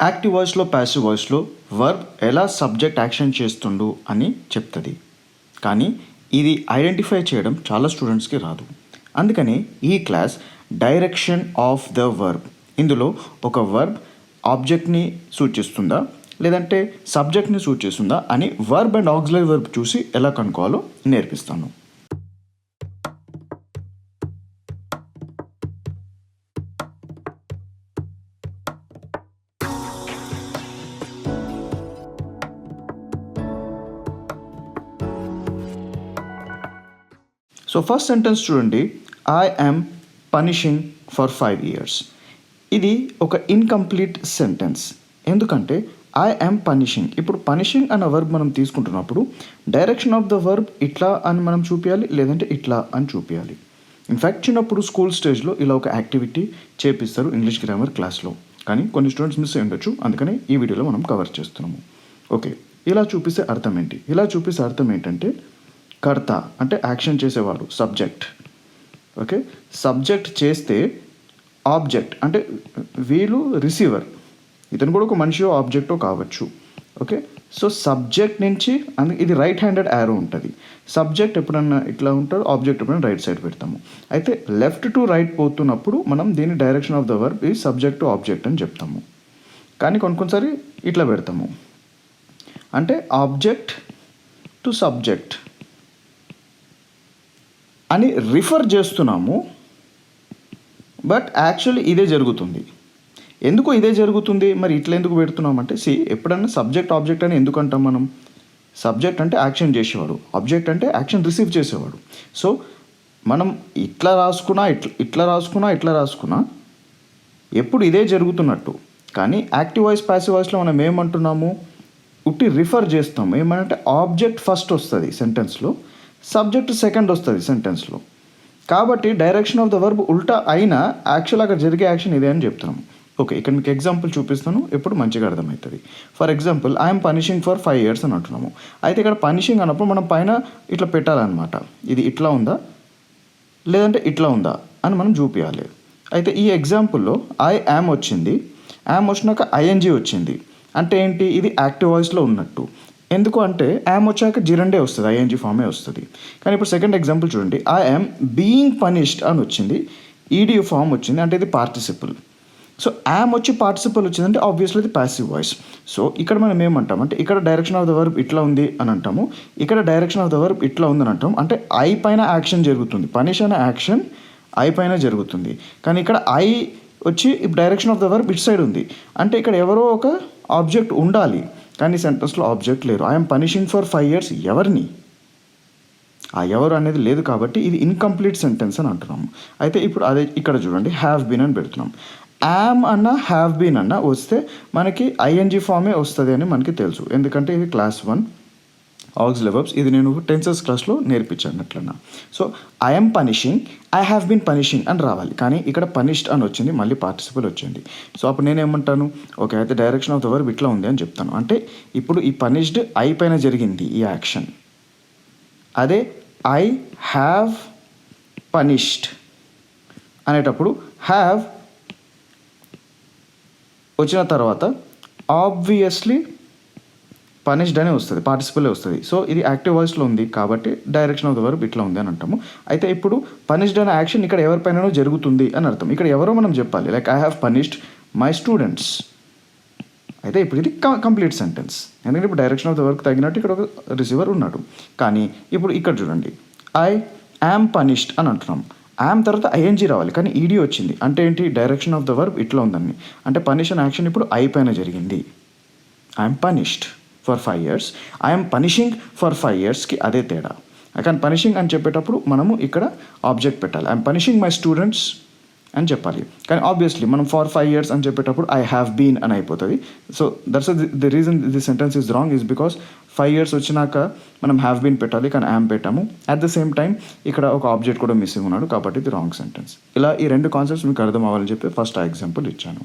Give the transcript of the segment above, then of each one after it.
Active వాయిస్లో passive వాయిస్లో verb ఎలా సబ్జెక్ట్ యాక్షన్ చేస్తుండు అని చెప్తుంది. కానీ ఇది ఐడెంటిఫై చేయడం చాలా స్టూడెంట్స్కి రాదు. అందుకని ఈ class direction of the verb, ఇందులో ఒక వర్బ్ ఆబ్జెక్ట్ని సూచిస్తుందా లేదంటే సబ్జెక్ట్ని సూచిస్తుందా అని వర్బ్ అండ్ ఆక్సిలరీ వర్బ్ చూసి ఎలా కనుక్కోవాలో నేర్పిస్తాను. సో ఫస్ట్ సెంటెన్స్ చూడండి, I am punishing for 5 years. ఇది ఒక ఇన్కంప్లీట్ సెంటెన్స్. ఎందుకంటే ఐ యామ్ పనిషింగ్, ఇప్పుడు పనిషింగ్ అన్న వర్బ్ మనం తీసుకుంటున్నప్పుడు డైరెక్షన్ ఆఫ్ ద వర్బ్ ఇట్లా అని మనం చూపించాలి, లేదంటే ఇట్లా అని చూపించాలి. ఇన్ఫ్యాక్ట్ చిన్నప్పుడు స్కూల్ స్టేజ్లో ఇలా ఒక యాక్టివిటీ చేపిస్తారు ఇంగ్లీష్ గ్రామర్ క్లాస్లో, కానీ కొన్ని స్టూడెంట్స్ మిస్ అయి ఉండొచ్చు, అందుకని ఈ వీడియోలో మనం కవర్ చేస్తున్నాము. ఓకే, ఇలా చూపిస్తే అర్థం ఏంటి? ఇలా చూపిస్తే అర్థం ఏంటంటే కర్త అంటే యాక్షన్ చేసేవాడు, సబ్జెక్ట్. ఓకే, సబ్జెక్ట్ చేస్తే ఆబ్జెక్ట్ అంటే వీళ్ళు రిసీవర్, ఇతను కూడా ఒక మనిషియో ఆబ్జెక్టో కావచ్చు. ఓకే, సో సబ్జెక్ట్ నుంచి ఇది రైట్ హ్యాండెడ్ యారో ఉంటుంది. సబ్జెక్ట్ ఎప్పుడన్నా ఇట్లా ఉంటాడు, ఆబ్జెక్ట్ ఎప్పుడైనా రైట్ సైడ్ పెడతాము. అయితే లెఫ్ట్ టు రైట్ పోతున్నప్పుడు మనం దీని డైరెక్షన్ ఆఫ్ ద వర్బ్ ఈ సబ్జెక్ట్ టు ఆబ్జెక్ట్ అని చెప్తాము. కానీ కొన్నిసారి ఇట్లా పెడతాము, అంటే ఆబ్జెక్ట్ టు సబ్జెక్ట్ అని రిఫర్ చేస్తున్నాము, బట్ యాక్చువల్లీ ఇదే జరుగుతుంది. ఎందుకు ఇదే జరుగుతుంది, మరి ఇట్లా ఎందుకు పెడుతున్నామంటే ఎప్పుడన్నా సబ్జెక్ట్ ఆబ్జెక్ట్ అని ఎందుకు అంటాం మనం? సబ్జెక్ట్ అంటే యాక్షన్ చేసేవాడు, ఆబ్జెక్ట్ అంటే యాక్షన్ రిసీవ్ చేసేవాడు. సో మనం ఇట్లా రాసుకున్నా ఇట్లా రాసుకున్నా ఎప్పుడు ఇదే జరుగుతున్నట్టు. కానీ యాక్టివ్ వాయిస్ ప్యాసివ్ వాయిస్లో మనం ఏమంటున్నాము, ఉట్టి రిఫర్ చేస్తాము. ఏమంటే ఆబ్జెక్ట్ ఫస్ట్ వస్తుంది సెంటెన్స్లో, సబ్జెక్ట్ సెకండ్ వస్తుంది సెంటెన్స్లో. కాబట్టి డైరెక్షన్ ఆఫ్ ద వర్బ్ ఉల్టా అయినా యాక్చువల్ అక్కడ జరిగే యాక్షన్ ఇదే అని చెప్తున్నాము. ఓకే, ఇక్కడ మీకు ఎగ్జాంపుల్ చూపిస్తాను, ఎప్పుడు మంచిగా అర్థమవుతుంది. For example I'm punishing for 5 years అని అంటున్నాము. అయితే ఇక్కడ పనిషింగ్ అన్నప్పుడు మనం పైన ఇట్లా పెట్టాలన్నమాట. ఇది ఇట్లా ఉందా లేదంటే ఇట్లా ఉందా అని మనం చూపించాలి. అయితే ఈ ఎగ్జాంపుల్లో ఐ యామ్ వచ్చింది, యామ్ వచ్చినాక ఐఎన్జీ వచ్చింది, అంటే ఏంటి? ఇది యాక్టివ్ వాయిస్లో ఉన్నట్టు. ఎందుకు అంటే యామ్ వచ్చాక జిరండే వస్తుంది, ఐఎన్జీ ఫామే వస్తుంది. కానీ ఇప్పుడు సెకండ్ ఎగ్జాంపుల్ చూడండి, ఐ యామ్ బీయింగ్ పనిష్డ్ అని వచ్చింది, ఈడీ ఫామ్ వచ్చింది, అంటే ఇది పార్టిసిపుల్. సో యామ్ వచ్చి పార్టిసిపల్ వచ్చిందంటే ఆబ్వియస్లీ ఇది ప్యాసివ్ వాయిస్. సో ఇక్కడ మనం ఏమంటాం అంటే ఇక్కడ డైరెక్షన్ ఆఫ్ ద వర్బ్ ఇట్లా ఉంది అని అంటాము, ఇక్కడ డైరెక్షన్ ఆఫ్ ద వర్బ్ ఇట్లా ఉంది అని అంటాం. అంటే ఐ పైన యాక్షన్ జరుగుతుంది, పనిష్ అనే యాక్షన్ ఐ పైన జరుగుతుంది. కానీ ఇక్కడ ఐ వచ్చి ఇప్పుడు direction of the verb it side ఉంది, అంటే ఇక్కడ ఎవరో ఒక ఆబ్జెక్ట్ ఉండాలి, కానీ సెంటెన్స్లో ఆబ్జెక్ట్ లేరు. ఐఎమ్ పనిషింగ్ ఫర్ 5 years ఎవరిని? ఆ ఎవరు అనేది లేదు, కాబట్టి ఇది ఇన్కంప్లీట్ సెంటెన్స్ అని అంటున్నాము. అయితే ఇప్పుడు అదే ఇక్కడ చూడండి, హ్యావ్ బీన్ అని పెడుతున్నాం. యామ్ అన్న హ్యావ్ బీన్ అన్న వస్తే మనకి ఐఎన్జీ ఫామే వస్తుంది అని మనకి తెలుసు, ఎందుకంటే ఇది క్లాస్ 1 ఆక్సిలరీ వర్బ్స్. ఇది నేను టెన్సెస్ క్లాస్లో నేర్పించాను అట్లన్నా. So I'm punishing, I have been punishing అని రావాలి, కానీ ఇక్కడ పనిష్డ్ అని వచ్చింది, మళ్ళీ పార్టిసిపల్ వచ్చింది. సో అప్పుడు నేనేమంటాను, ఓకే అయితే డైరెక్షన్ ఆఫ్ ద వర్బ్ ఇట్లా ఉంది అని చెప్తాను. అంటే ఇప్పుడు ఈ పనిష్డ్ ఐ పైన జరిగింది ఈ యాక్షన్. అదే ఐ హ్యావ్ పనిష్డ్ అనేటప్పుడు హ్యావ్ వచ్చిన తర్వాత ఆబ్వియస్లీ పనిష్డ్ అనే వస్తుంది, పార్టిసిపలే వస్తుంది. సో ఇది యాక్టివ్ వాయిస్లో ఉంది కాబట్టి డైరెక్షన్ ఆఫ్ ద వర్బ్ ఇట్లా ఉంది అని అంటాము. అయితే ఇప్పుడు పనిష్డ్ అనే యాక్షన్ ఇక్కడ ఎవరిపైనో జరుగుతుంది అని అర్థం. ఇక్కడ ఎవరో మనం చెప్పాలి, like I have punished my students. అయితే ఇప్పుడు ఇది కంప్లీట్ సెంటెన్స్, ఎందుకంటే ఇప్పుడు డైరెక్షన్ ఆఫ్ ద వర్క్ తగినట్టు ఇక్కడ ఒక రిసీవర్ ఉన్నాడు. కానీ ఇప్పుడు ఇక్కడ చూడండి, ఐ యామ్ పనిష్డ్ అని అంటున్నాం, యామ్ తర్వాత ఐఎన్జీ రావాలి, కానీ ఈడీ వచ్చింది, అంటే ఏంటి? డైరెక్షన్ ఆఫ్ ద వర్బ్ ఇట్లా ఉందని. అంటే పనిష్ అనే యాక్షన్ ఇప్పుడు ఐ పైన జరిగింది. I'm punished for 5 years, I'm punishing for 5 yearsకి అదే తేడా. కానీ పనిషింగ్ అని చెప్పేటప్పుడు మనము ఇక్కడ ఆబ్జెక్ట్ పెట్టాలి, ఐఎమ్ పనిషింగ్ మై స్టూడెంట్స్ అని చెప్పాలి. కానీ ఆబ్వియస్లీ మనం ఫర్ 5 years అని చెప్పేటప్పుడు ఐ హ్యావ్ బీన్ అని అయిపోతుంది. So that's the reason the sentence is wrong, is because 5 years వచ్చినాక మనం హ్యావ్ బీన్ పెట్టాలి, కానీ యామ్ పెట్టాము. అట్ ద సేమ్ టైం ఇక్కడ ఒక ఆబ్జెక్ట్ కూడా మిస్సింగ్ ఉన్నాడు, కాబట్టి ఇది రాంగ్ సెంటెన్స్. ఇలా ఈ రెండు కాన్సెప్ట్స్ మీకు అర్థం అవ్వాలని చెప్పి ఫస్ట్ ఆ ఎగ్జాంపుల్ ఇచ్చాను.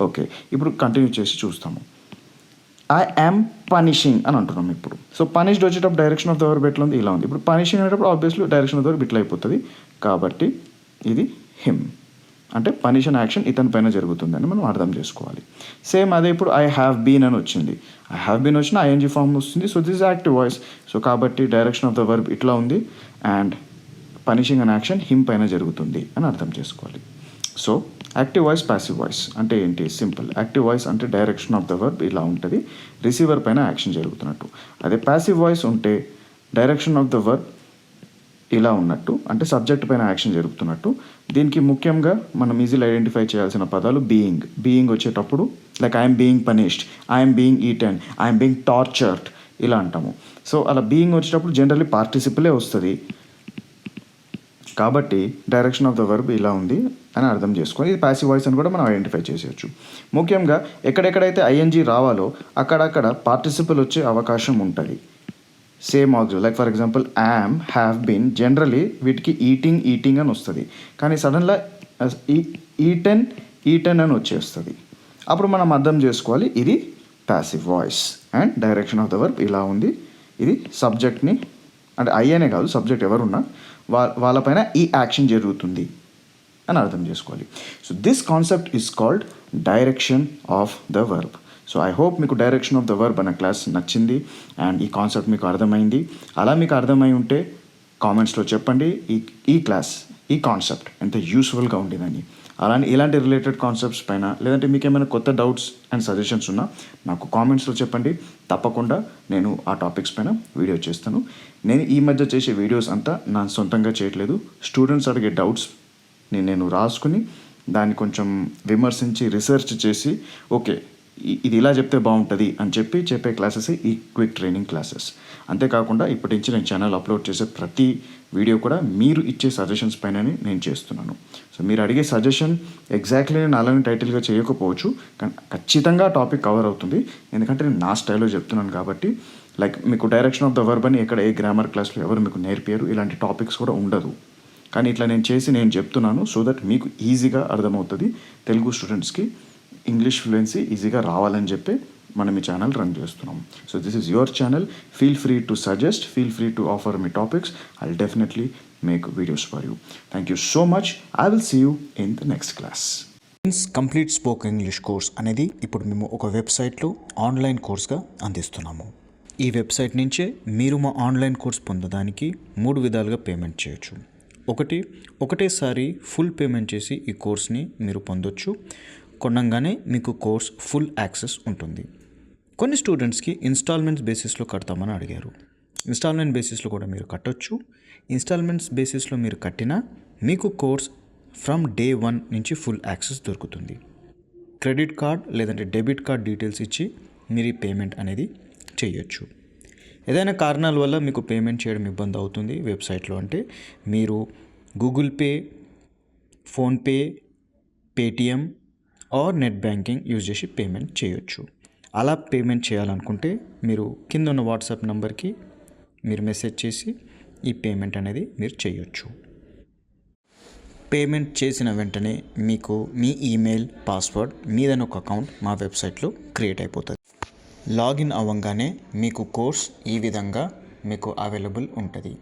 ఓకే, ఇప్పుడు కంటిన్యూ చేసి చూస్తాము. ఐ యామ్ పనిషింగ్ అని అంటున్నాం ఇప్పుడు. సో పనిష్డ్ వచ్చేటప్పుడు డైరెక్షన్ ఆఫ్ ద వర్బ్ ఎట్లా ఉంది? ఇలా ఉంది. ఇప్పుడు పనిషింగ్ అనేటప్పుడు obviously direction of the verb ఇట్లా అయిపోతుంది, కాబట్టి ఇది హిమ్. అంటే పనిష్ అనే యాక్షన్ ఇతని పైన జరుగుతుందని మనం అర్థం చేసుకోవాలి. సేమ్ అదే ఇప్పుడు ఐ హ్యావ్ బీన్ అని వచ్చింది, ఐ హ్యావ్ బీన్ వచ్చిన ఐఎన్జీ ఫామ్ వస్తుంది. So this active voice. So కాబట్టి డైరెక్షన్ ఆఫ్ ద వర్బ్ ఇట్లా ఉంది అండ్ పనిషింగ్ అనే యాక్షన్ హిమ్ పైన జరుగుతుంది అని అర్థం చేసుకోవాలి. So active voice, passive voice అంటే ఏంటి? సింపుల్. యాక్టివ్ వాయిస్ అంటే డైరెక్షన్ ఆఫ్ ద వర్బ్ ఇలా ఉంటుంది, రిసీవర్ పైన యాక్షన్ జరుగుతున్నట్టు. అదే ప్యాసివ్ వాయిస్ ఉంటే డైరెక్షన్ ఆఫ్ ద వర్బ్ ఇలా ఉన్నట్టు, అంటే సబ్జెక్ట్ పైన యాక్షన్ జరుగుతున్నట్టు. దీనికి ముఖ్యంగా మనం ఈజీలో ఐడెంటిఫై చేయాల్సిన పదాలు బీయింగ్. బీయింగ్ వచ్చేటప్పుడు like I'm being punished, I'm being eaten, I'm being tortured ఇలా అంటాము. సో అలా బీయింగ్ వచ్చేటప్పుడు జనరల్లీ పార్టిసిపులే వస్తుంది. కాబట్టి డైరెక్షన్ ఆఫ్ ద వర్బ్ ఇలా ఉంది అని అర్థం చేసుకొని ఇది ప్యాసివ్ వాయిస్ అని కూడా మనం ఐడెంటిఫై చేసేయచ్చు. ముఖ్యంగా ఎక్కడెక్కడైతే ఐఎన్జీ రావాలో అక్కడక్కడ పార్టిసిపుల్ వచ్చే అవకాశం ఉంటుంది. Same object like for example am, have been, generally వీటికి ఈటింగ్ అని వస్తుంది. కానీ సడన్గా ఈటెన్ అని వచ్చేస్తుంది. అప్పుడు మనం అర్థం చేసుకోవాలి ఇది passive voice and direction of the verb ఇలా ఉంది. ఇది సబ్జెక్ట్ని అంటే ఐ అనే కాదు, సబ్జెక్ట్ ఎవరున్నా వాళ్ళపైన ఈ యాక్షన్ జరుగుతుంది అని అర్థం చేసుకోవాలి. So this concept is called direction of the verb. So I hope మీకు డైరెక్షన్ ఆఫ్ ద వర్బ్ అనే క్లాస్ నచ్చింది అండ్ ఈ కాన్సెప్ట్ మీకు అర్థమైంది. అలా మీకు అర్థమై ఉంటే కామెంట్స్లో చెప్పండి ఈ క్లాస్, ఈ కాన్సెప్ట్ ఎంత యూస్ఫుల్గా ఉండేదని. అలానే ఇలాంటి రిలేటెడ్ కాన్సెప్ట్స్ పైన లేదంటే మీకు ఏమైనా కొత్త డౌట్స్ అండ్ సజెషన్స్ ఉన్నా నాకు కామెంట్స్లో చెప్పండి. తప్పకుండా నేను ఆ టాపిక్స్ పైన వీడియో చేస్తాను. నేను ఈ మధ్య చేసే వీడియోస్ అంతా నా సొంతంగా చేయట్లేదు. స్టూడెంట్స్ అడిగే డౌట్స్ నేను రాసుకుని దాన్ని కొంచెం విమర్శించి రీసెర్చ్ చేసి ఓకే ఇది ఇలా చెప్తే బాగుంటుంది అని చెప్పే క్లాసెస్ ఈ క్విక్ ట్రైనింగ్ క్లాసెస్. అంతేకాకుండా ఇప్పటి నుంచి నేను ఛానల్ అప్లోడ్ చేసే ప్రతి వీడియో కూడా మీరు ఇచ్చే సజెషన్స్ పైననే నేను చేస్తున్నాను. సో మీరు అడిగే సజెషన్ ఎగ్జాక్ట్లీ నేను అలానే టైటిల్గా చేయకపోవచ్చు, కానీ ఖచ్చితంగా టాపిక్ కవర్ అవుతుంది. ఎందుకంటే నేను నా స్టైల్లో చెప్తున్నాను కాబట్టి. లైక్ మీకు డైరెక్షన్ ఆఫ్ ద వర్బ్ అని ఎక్కడ ఏ గ్రామర్ క్లాస్లో ఎవరు మీకు నేర్పారు, ఇలాంటి టాపిక్స్ కూడా ఉండదు. కానీ ఇట్లా నేను చెప్తున్నాను సో దట్ మీకు ఈజీగా అర్థమవుతుంది. తెలుగు స్టూడెంట్స్కి ఇంగ్లీష్ ఫ్లూయెన్సీ ఈజీగా రావాలని చెప్పి మనం ఈ ఛానల్ రన్ చేస్తున్నాం. So this is your channel. Feel free to suggest, feel free to offer మీ topics. I will definitely make videos for you. Thank you so much. I will see you in the next class. Complete spoken English course అనేది ఇప్పుడు మేము ఒక వెబ్సైట్లో online కోర్స్గా అందిస్తున్నాము. ఈ website నుంచే మీరు మా ఆన్లైన్ కోర్స్ పొందడానికి 3 విధాలుగా పేమెంట్ చేయొచ్చు. ఒకటేసారి ఫుల్ పేమెంట్ చేసి ఈ కోర్స్ని మీరు పొందొచ్చు. కొనంగానే మీకు కోర్స్ ఫుల్ యాక్సెస్ ఉంటుంది. కొన్ని స్టూడెంట్స్కి ఇన్స్టాల్మెంట్స్ బేసిస్లో కడతామని అడిగారు. ఇన్స్టాల్మెంట్ బేసిస్లో కూడా మీరు కట్టొచ్చు. ఇన్స్టాల్మెంట్స్ బేసిస్లో మీరు కట్టినా మీకు కోర్స్ ఫ్రమ్ డే 1 నుంచి ఫుల్ యాక్సెస్ దొరుకుతుంది. క్రెడిట్ కార్డ్ లేదంటే డెబిట్ కార్డ్ డీటెయిల్స్ ఇచ్చి మీరు ఈ పేమెంట్ అనేది చేయొచ్చు. ఏదైనా కారణాల వల్ల మీకు పేమెంట్ చేయడం ఇబ్బంది అవుతుంది వెబ్సైట్లో అంటే మీరు Google pay, PhonePe, Paytm are net banking use చేసి పేమెంట్ చేయొచ్చు. అలా పేమెంట్ చేయాలనుకుంటే మీరు కింద ఉన్న వాట్సాప్ నెంబర్కి మీరు మెసేజ్ చేసి ఈ పేమెంట్ అనేది మీరు చేయొచ్చు. పేమెంట్ చేసిన వెంటనే మీకు మీ ఈమెయిల్, పాస్వర్డ్, మీదైన ఒక అకౌంట్ మా వెబ్సైట్లో క్రియేట్ అయిపోతుంది. లాగిన్ అవ్వగానే మీకు కోర్స్ ఈ విధంగా మీకు అవైలబుల్ ఉంటుంది.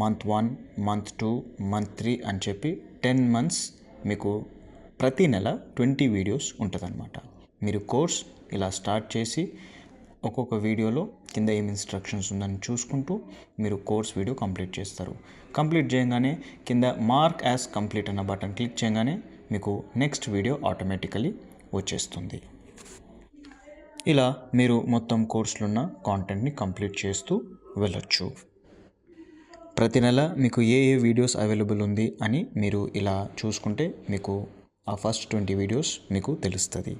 మంత్ 1, మంత్ 2, మంత్ 3 అని చెప్పి 10 months మీకు ప్రతి నెల 20 వీడియోస్ ఉంటుందన్నమాట. మీరు కోర్స్ ఇలా స్టార్ట్ చేసి ఒక్కొక్క వీడియోలో కింద ఏం ఇన్స్ట్రక్షన్స్ ఉందని చూసుకుంటూ మీరు కోర్స్ వీడియో కంప్లీట్ చేస్తారు. కంప్లీట్ చేయగానే కింద మార్క్ యాజ్ కంప్లీట్ అన్న బటన్ క్లిక్ చేయగానే మీకు నెక్స్ట్ వీడియో ఆటోమేటికలీ వచ్చేస్తుంది. ఇలా మీరు మొత్తం కోర్సులో ఉన్న కాంటెంట్ని కంప్లీట్ చేస్తూ వెళ్ళొచ్చు. ప్రతి నెల మీకు ఏ వీడియోస్ అవైలబుల్ ఉంది అని మీరు ఇలా చూసుకుంటే మీకు ఆ ఫస్ట్ 20 వీడియోస్ మీకు తెలుస్తుంది.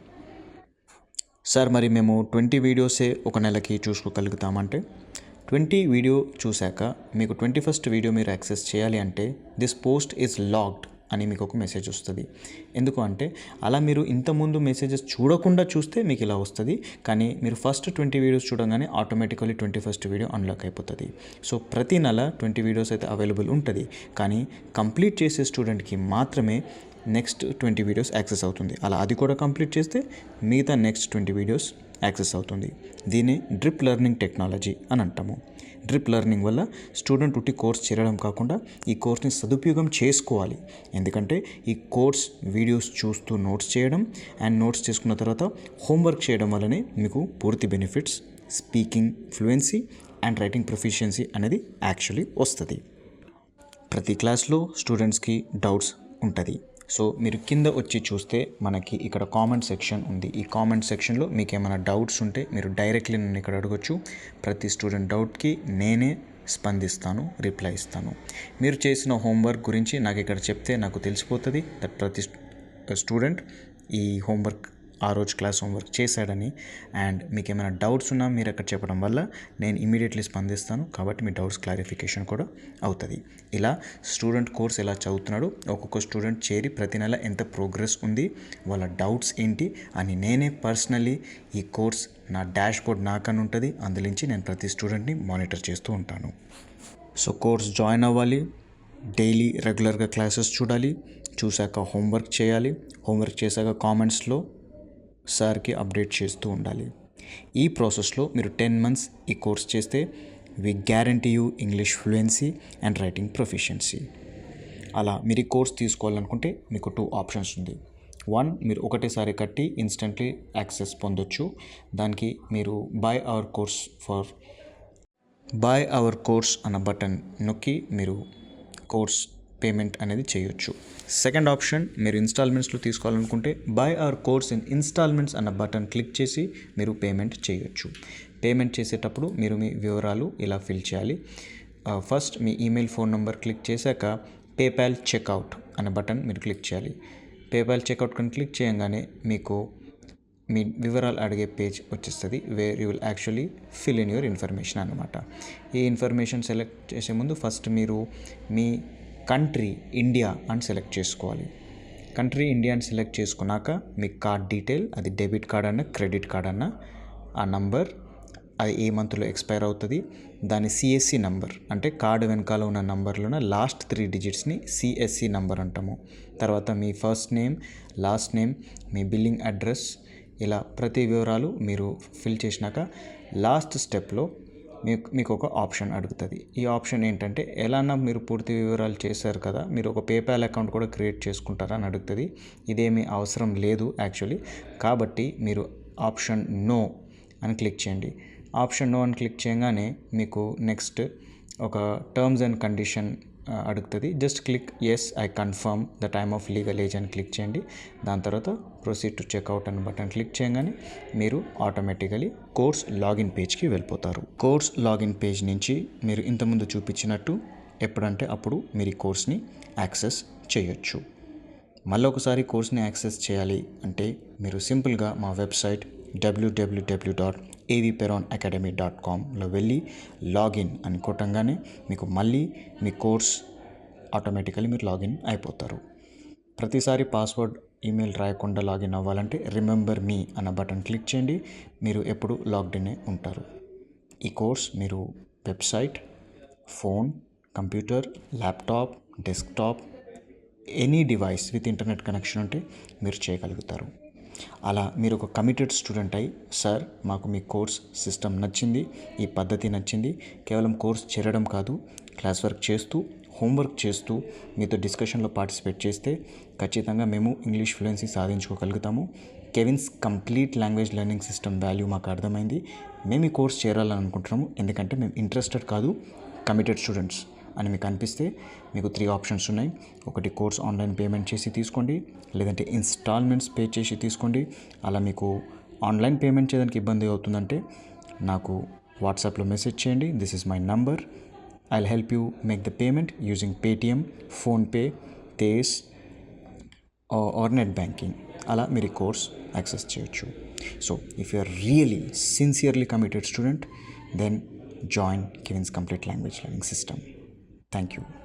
సార్ మరి మేము 20 వీడియోసే ఒక నెలకి చూసుకోగలుగుతామంటే 20 వీడియో చూశాక మీకు 21st వీడియో మీరు యాక్సెస్ చేయాలి అంటే దిస్ పోస్ట్ ఈజ్ లాక్డ్ అని మీకు ఒక మెసేజ్ వస్తుంది. ఎందుకు అంటే అలా మీరు ఇంతకుముందు మెసేజెస్ చూడకుండా చూస్తే మీకు ఇలా వస్తుంది. కానీ మీరు ఫస్ట్ 20 వీడియోస్ చూడగానే ఆటోమేటికలీ 21st వీడియో అన్లాక్ అయిపోతుంది. సో ప్రతి నెల 20 వీడియోస్ అయితే అవైలబుల్ ఉంటుంది. కానీ కంప్లీట్ చేసే స్టూడెంట్కి మాత్రమే నెక్స్ట్ 20 వీడియోస్ యాక్సెస్ అవుతుంది. అలా అది కూడా కంప్లీట్ చేస్తే మిగతా నెక్స్ట్ 20 వీడియోస్ యాక్సెస్ అవుతుంది. దీన్ని డ్రిప్ లెర్నింగ్ టెక్నాలజీ అని అంటాము. డ్రిప్ లెర్నింగ్ వల్ల స్టూడెంట్ ఉట్టి కోర్స్ చేరడం కాకుండా ఈ కోర్స్ని సదుపయోగం చేసుకోవాలి. ఎందుకంటే ఈ కోర్స్ వీడియోస్ చూస్తూ నోట్స్ చేయడం అండ్ నోట్స్ చేసుకున్న తర్వాత హోంవర్క్ చేయడం వల్లనే మీకు పూర్తి benefits, speaking fluency and writing proficiency అనేది యాక్చువల్లీ వస్తుంది. ప్రతి క్లాస్లో స్టూడెంట్స్కి డౌట్స్ ఉంటుంది. సో మీరు కింద వచ్చి చూస్తే మనకి ఇక్కడ కామెంట్ సెక్షన్ ఉంది. ఈ కామెంట్ సెక్షన్లో మీకు ఏమైనా డౌట్స్ ఉంటే మీరు డైరెక్ట్లీ నన్ను ఇక్కడ అడగొచ్చు. ప్రతి స్టూడెంట్ డౌట్కి నేనే స్పందిస్తాను, రిప్లై ఇస్తాను. మీరు చేసిన హోంవర్క్ గురించి నాకు ఇక్కడ చెప్తే నాకు తెలిసిపోతుంది దట్ ప్రతి స్టూడెంట్ ఈ హోంవర్క్ ఆ రోజు క్లాస్ హోంవర్క్ చేశాడని. అండ్ మీకు ఏమైనా డౌట్స్ ఉన్నా మీరు అక్కడ చెప్పడం వల్ల నేను ఇమీడియట్లీ స్పందిస్తాను. కాబట్టి మీ డౌట్స్ క్లారిఫికేషన్ కూడా అవుతుంది. ఇలా స్టూడెంట్ కోర్స్ ఎలా చదువుతున్నాడు, ఒక్కొక్క స్టూడెంట్ చేరి ప్రతి నెల ఎంత ప్రోగ్రెస్ ఉంది, వాళ్ళ డౌట్స్ ఏంటి అని నేనే పర్సనల్లీ ఈ కోర్స్ నా డాష్ బోర్డ్ నాకని ఉంటుంది. అందులోంచి నేను ప్రతి స్టూడెంట్ని మానిటర్ చేస్తూ ఉంటాను. సో కోర్స్ జాయిన్ అవ్వాలి, డైలీ రెగ్యులర్గా క్లాసెస్ చూడాలి, చూశాక హోంవర్క్ చేయాలి, హోంవర్క్ చేశాక కామెంట్స్లో సార్కి అప్డేట్ చేస్తూ ఉండాలి. ఈ ప్రాసెస్లో మీరు 10 months ఈ కోర్స్ చేస్తే we guarantee you English fluency and writing proficiency. అలా మీరు ఈ కోర్స్ తీసుకోవాలనుకుంటే మీకు 2 ఆప్షన్స్ ఉంది. 1, మీరు ఒకటేసారి కట్టి ఇన్స్టెంట్లీ యాక్సెస్ పొందొచ్చు. దానికి మీరు బై అవర్ కోర్స్ అన్న బటన్ నొక్కి మీరు కోర్స్ పేమెంట్ అనేది చేయొచ్చు. సెకండ్ ఆప్షన్, మీరు ఇన్స్టాల్మెంట్స్లో తీసుకోవాలనుకుంటే buy our course in instalments అన్న బటన్ క్లిక్ చేసి మీరు పేమెంట్ చేయొచ్చు. పేమెంట్ చేసేటప్పుడు మీరు మీ వివరాలు ఇలా ఫిల్ చేయాలి. ఫస్ట్ మీ ఈమెయిల్, ఫోన్ నెంబర్ క్లిక్ చేశాక పేపాల్ చెక్అవుట్ అనే బటన్ మీరు క్లిక్ చేయాలి. పేపాల్ చెక్అవుట్ కానీ క్లిక్ చేయగానే మీకు మీ వివరాలు అడిగే పేజ్ వచ్చేస్తుంది, where you will actually fill in your information అనమాట. ఈ ఇన్ఫర్మేషన్ సెలెక్ట్ చేసే ముందు ఫస్ట్ మీరు మీ కంట్రీ ఇండియా అని సెలెక్ట్ చేసుకోవాలి. కంట్రీ ఇండియా అని సెలెక్ట్ చేసుకున్నాక మీ కార్డ్ డీటెయిల్, అది డెబిట్ కార్డ్ అన్నా క్రెడిట్ కార్డ్ అన్నా, ఆ నంబర్ అది ఏ మంత్లో ఎక్స్పైర్ అవుతుంది, దాని సిఎస్సి నంబర్ అంటే కార్డు వెనకాల ఉన్న నంబర్లోన లాస్ట్ 3 digitsని సిఎస్సి నంబర్ అంటాము. తర్వాత మీ ఫస్ట్ నేమ్, లాస్ట్ నేమ్, మీ బిల్లింగ్ అడ్రస్, ఇలా ప్రతి వివరాలు మీరు ఫిల్ చేసినాక లాస్ట్ స్టెప్లో మీకు ఒక ఆప్షన్ అడుగుతుంది. ఈ ఆప్షన్ ఏంటంటే ఎలానా మీరు పూర్తి వివరాలు చేశారు కదా, మీరు ఒక పేపాల్ అకౌంట్ కూడా క్రియేట్ చేసుకుంటారా అని అడుగుతుంది. ఇదేమీ అవసరం లేదు యాక్చువల్లీ. కాబట్టి మీరు ఆప్షన్ నో అని క్లిక్ చేయండి. ఆప్షన్ నో అని క్లిక్ చేయగానే మీకు నెక్స్ట్ ఒక టర్మ్స్ అండ్ కండిషన్ అడుగుతుంది. Just click yes I confirm the time of legal age అని క్లిక్ చేయండి. దాని తర్వాత ప్రొసీడ్ టు చెక్అవుట్ అని బటన్ క్లిక్ చేయగానే మీరు ఆటోమేటికలీ కోర్స్ లాగిన్ పేజ్కి వెళ్ళిపోతారు. కోర్స్ లాగిన్ పేజ్ నుంచి మీరు ఇంతకుముందు చూపించినట్టు ఎప్పుడంటే అప్పుడు మీరు ఈ కోర్స్ని యాక్సెస్ చేయొచ్చు. మళ్ళీ ఒకసారి కోర్స్ని యాక్సెస్ చేయాలి అంటే మీరు సింపుల్గా మా వెబ్సైట్ www.avperonacademy.comలో వెళ్ళి లాగిన్ అని కొట్టంగానే మీకు మళ్ళీ మీ కోర్స్ ఆటోమేటికలీ మీరు లాగిన్ అయిపోతారు. ప్రతిసారి పాస్వర్డ్, ఈమెయిల్ రాయకుండా లాగిన్ అవ్వాలంటే రిమెంబర్ మీ అన్న బటన్ క్లిక్ చేయండి. మీరు ఎప్పుడు లాగ్డ్ ఇన్ ఉంటారు. ఈ కోర్స్ మీరు website, phone, computer, laptop, desktop, any device with internet connection ఉంటే మీరు చేయగలుగుతారు. అలా మీరు ఒక కమిటెడ్ స్టూడెంట్ అయి, సార్ మాకు మీ కోర్స్ సిస్టమ్ నచ్చింది, ఈ పద్ధతి నచ్చింది, కేవలం కోర్స్ చేరడం కాదు క్లాస్ వర్క్ చేస్తూ హోంవర్క్ చేస్తూ మీతో డిస్కషన్లో పార్టిసిపేట్ చేస్తే ఖచ్చితంగా మేము ఇంగ్లీష్ ఫ్లూయెన్సీ సాధించుకోగలుగుతాము. Kevin's complete language learning system value మాకు అర్థమైంది. మేము ఈ కోర్స్ చేరాలని అనుకుంటున్నాము. ఎందుకంటే మేము ఇంట్రెస్టెడ్ కాదు, కమిటెడ్ స్టూడెంట్స్ అని మీకు అనిపిస్తే మీకు 3 ఆప్షన్స్ ఉన్నాయి. ఒకటి కోర్స్ ఆన్లైన్ పేమెంట్ చేసి తీసుకోండి, లేదంటే ఇన్స్టాల్మెంట్స్ పే చేసి తీసుకోండి. అలా మీకు ఆన్లైన్ పేమెంట్ చేయడానికి ఇబ్బంది అవుతుందంటే నాకు వాట్సాప్లో మెసేజ్ చేయండి. This is my number. I'll help you make the payment using Paytm, PhonePe, తేస్ ఆర్ నెట్ బ్యాంకింగ్. అలా మీరు ఈ కోర్స్ యాక్సెస్ చేయొచ్చు. So if you are really sincerely committed student, then join Kevin's Complete Language Learning System. Thank you.